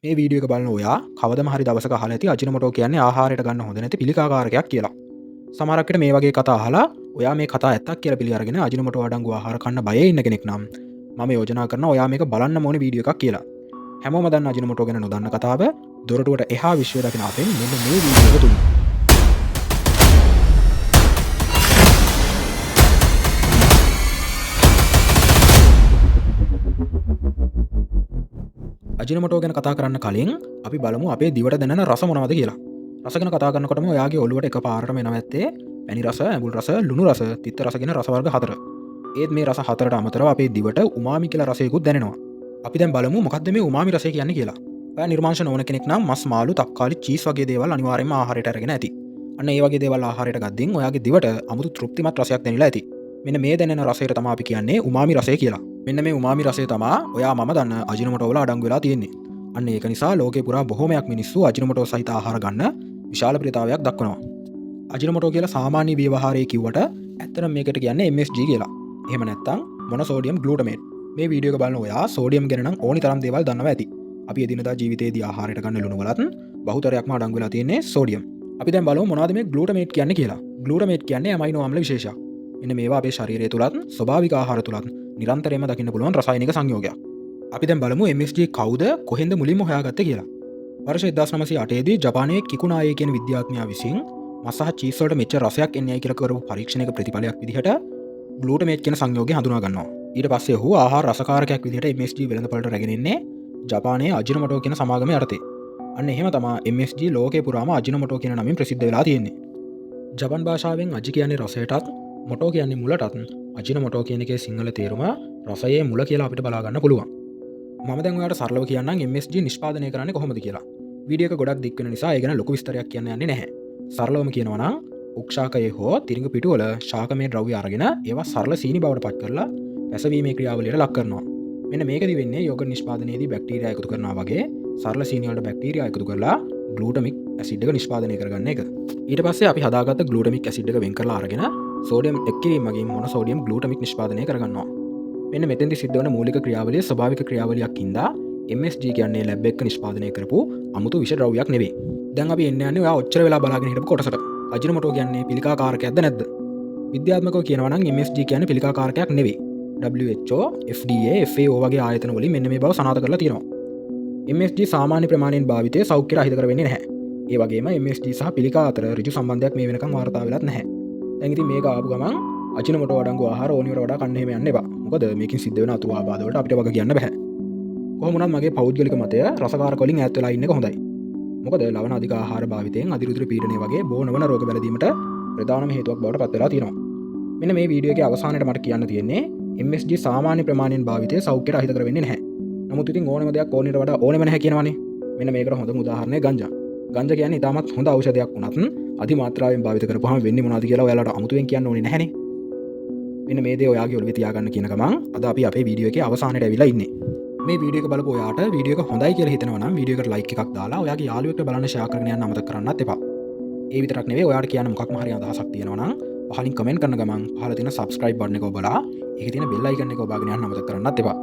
මේ වීඩියෝ එක බලන ඔයා කවදම හරි දවසක අහලා ඇති අජිනමොටෝ කියන්නේ ආහාරයට ගන්න හොඳ නැති පිළිකාකාරකයක් කියලා. සමහරක් විට මේ වගේ කතා අහලා ඔයා මේ කතා ඇත්තක් කියලා පිළි අරගෙන අජිනමොටෝ අඩංගු ආහාර කන්න බය ඉන්න කෙනෙක් නම් මම යෝජනා කරනවා ඔයා මේක බලන්න ඕනේ වීඩියෝ එකක් කියලා. හැමෝම දන්න අජිනමොටෝ ගැන නොදන්න කතාව දොරටුවට එහා විශ්වය දකින අපෙන් මෙන්න මේ වීඩියෝ එක තුලින්. අජිනමොටෝ ගැන කතා කරන්න කලින් අපි බලමු අපේ දිවට දැනෙන රස මොනවද කියලා. රස ගැන කතා කරනකොටම ඔයාගේ ඔළුවට එකපාරටම එනවා ඇත්තේ පැණි රස, ඇඹුල් රස, ලුණු රස, තිත්ත රස කියන රස වර්ග 4. ඒත් මේ රස 4ට අමතරව අපේ දිවට උමාමි කියලා රසයකුත් දැනෙනවා. අපි දැන් බලමු මොකක්ද මේ උමාමි රසය කියන්නේ කියලා. ඔයා නිර්මාංශන ඕන කෙනෙක් නම් මස්, මාළු, තක්කාලි, චීස් වගේ දේවල් අනිවාර්යයෙන්ම ආහාරයට අරගෙන ඇති. අන්න ඒ වගේ දේවල් ආහාරයට ගද්දින් ඔයාගේ දිවට අමුතු තෘප්තිමත් රසයක් දැනෙලා ඇති. මෙන්න මේ දැනෙන රසයට තමයි අපි කියන්නේ උමාමි රසය කියලා. මෙන්න මේ උමාමි රසය තමයි ඔයා මම දන්න අජිනමොටෝ වල අඩංගු වෙලා තියෙන්නේ. අන්න ඒක නිසා ලෝකේ පුරා බොහෝමයක් මිනිස්සු අජිනමොටෝ සහිත ආහාර ගන්න විශාල ප්‍රියතාවයක් දක්වනවා. අජිනමොටෝ කියලා සාමාන්‍ය ව්‍යවහාරයේ කිව්වට ඇත්තටම මේකට කියන්නේ MSG කියලා. එහෙම නැත්නම් මොනෝසෝඩියම් ග්ලූටමේට්. මේ වීඩියෝ එක බලන ඔයා සෝඩියම් ගැන නම් ඕනි තරම් දේවල් දන්නවා ඇති. අපි එදිනදා ජීවිතයේදී ආහාරයට ගන්න ලුණු වලත් බහුතරයක්ම අඩංගු වෙලා තියෙන්නේ සෝඩියම්. අපි දැන් බලමු මොනවද මේ ග්ලූටමේට් කියන්නේ කියලා. ග්ලූටමේට් කියන්නේ ඇමයිනෝ අම්ල විශේෂයක්. මෙන්න මේවා අපේ ශරීරය තුලත් ස්වභාවික ආහාර තුලත් නිරන්තරයෙන්ම දකින්න පුළුවන් රසායනික සංයෝගයක්. අපි දැන් බලමු MSG කවුද කොහෙන්ද මුලින්ම හොයාගත්තේ කියලා. වර්ෂ 1908 දී ජපානයේ කිකුනායේ කියන විද්‍යාඥයා විසින් මස් සහ චීස් වලට මෙච්චර රසයක් එන්නේ කියලා කරපු පරීක්ෂණයක ප්‍රතිඵලයක් විදිහට ග්ලූටමේට් කියන සංයෝගය හඳුනා ගන්නවා. ඊට පස්සේ ඔහු ආහාර රසකාරකයක් විදිහට MSG වෙළඳපළට රැගෙන ඉන්නේ ජපානයේ අජිනමොටෝ කියන සමාගමේ යටතේ. අන්න එහෙම තමයි MSG ලෝකේ පුරාම අජිනමොටෝ කියන නමින් ප්‍රසිද්ධ වෙලා තියෙන්නේ. ජපන් භාෂාවෙන් අජි කියන්නේ රසයටත්, මොටෝ කියන්නේ මුලටත්, අජිනමොටෝ කියන එකේ සිංහල තේරුම රසයේ මුල කියලා අපිට බලා ගන්න පුළුවන්. මම දැන් ඔයාලට සරලව කියන්නම් MSG නිෂ්පාදනය කරන්නේ කොහොමද කියලා. වීඩියෝ එක ගොඩක් දික් වෙන නිසා ඒ ගැන ලොකු විස්තරයක් කියන්න යන්නේ නැහැ. සරලවම කියනවා නම් උක්ෂාකයේ හෝ තිරිඟු පිටුවල ශාකමය ද්‍රව්‍ය අරගෙන ඒවා සරල සීනි බවට පත් කරලා පැසවීමේ ක්‍රියාවලියට ලක් කරනවා. මෙන්න මේකෙදි වෙන්නේ යෝගර්ට් නිෂ්පාදනයේදී බැක්ටීරියා එකතු කරනවා වගේ සරල සීනි වලට බැක්ටීරියා එකතු කරලා ග්ලූටමික් ඇසිඩ් එක නිෂ්පාදනය කරගන්න එක. ඊට පස්සේ අපි හදාගත්ත ග්ලූටමික් ඇසිඩ් එක වෙන් කරලා අරගෙන සෝඩියම් එක් කිරීම මගින් මොනෝසෝඩියම් ග්ලූටමික් නිෂ්පාදනය කරගන්නවා. මෙන්න මෙතෙන්දි සිද්ධ වන මූලික ක්‍රියාවලිය ස්වභාවික ක්‍රියාවලියක් හින්දා MSG කියන්නේ ලැබ් එක නිෂ්පාදනය කරපු අමුතු විෂ ද්‍රව්‍යයක් නෙවෙයි. දැන් අපි එන්න යන්නේ ඔයා ඔච්චර වෙලා බලාගෙන හිටපු කොටසට. අජිනමොටෝ කියන්නේ පිළිකාකාරකයක්ද නැද්ද? විද්‍යාත්මකව කියනවා නම් MSG කියන්නේ පිළිකාකාරකයක් නෙවෙයි. WHO, FDA, FAO වගේ ආයතන වලින් මෙන්න මේ බව සනාථ කරලා තියෙනවා. MSG සාමාන්‍ය ප්‍රමාණයෙන් භාවිතය සෞඛ්‍යයට අහිතකර වෙන්නේ නැහැ. ඒ වගේම MSG සහ පිළිකා අතර ඍජු සම්බන්ධයක් මේ වෙනකම් වාර්තා වෙලත් නැහැ. දැන් ඉතින් මේක ආපු ගමන් අජිනමොටෝ අඩංගු ආහාර ඕනිවට වඩා කන්න එහෙම යන්න එපා. මොකද මේකෙන් සිද්ධ වෙන අතුරු ආබාධ වලට අපිට වග කියන්න බෑ. කොහොම වුණත් මගේ පෞද්ගලික මතය රසකාරක වලින් ඈත් වෙලා ඉන්න එක හොඳයි. මොකද ලවණ අධික ආහාර භාවිතයෙන් අධිරුධිර පීඩනය වගේ බොනවන රෝග බැලදීමට ප්‍රධානම හේතුවක් බවට පත් වෙලා තියෙනවා. මෙන්න මේ වීඩියෝ එකේ අවසානයේ මට කියන්න තියෙන්නේ MSG සාමාන්‍ය ප්‍රමාණයෙන් භාවිතය සෞඛ්‍යයට අහිතකර වෙන්නේ නැහැ. නමුත් ඉතින් ඕනම දෙයක් ඕනෙට වඩා ඕනෙම නැහැ කියනවනේ. මෙන්න මේකට හොඳම උදාහරණය ගංජා. ගංජා කියන්නේ ඉතාමත් හොඳ ඖෂධයක් වුණත් අධි මාත්‍රාවෙන් භාවිත කරපුවාම වෙන්නේ මොනවද කියලා ඔයාලට අමුතුවෙන් කියන්න ඕනේ නැහැනේ. මෙන්න මේ දේ ඔයාගේ ඔළුවේ තියාගන්න කියන ගමන් අද අපි අපේ වීඩියෝ එකේ අවසානයට ඇවිල්ලා ඉන්නේ. මේ වීඩියෝ එක බලපු ඔයාට වීඩියෝ එක හොඳයි කියලා හිතෙනවා නම් වීඩියෝ එකට ලයික් එකක් දාලා ඔයාගේ යාළුවෙක්ට බලන්න ෂෙයා කරගෙන යන්න අමතක කරන්නත් එපා. ඒ විතරක් නෙවෙයි ඔයාට කියන්න මොකක්ම හරි අදහසක් තියෙනවා නම් පහලින් කමෙන්ට් කරන ගමන් පහල තියෙන subscribe බටන් එක ඔබලා ඒකේ තියෙන bell icon එක ඔබාගෙන යන්න අමතක කරන්නත් එපා.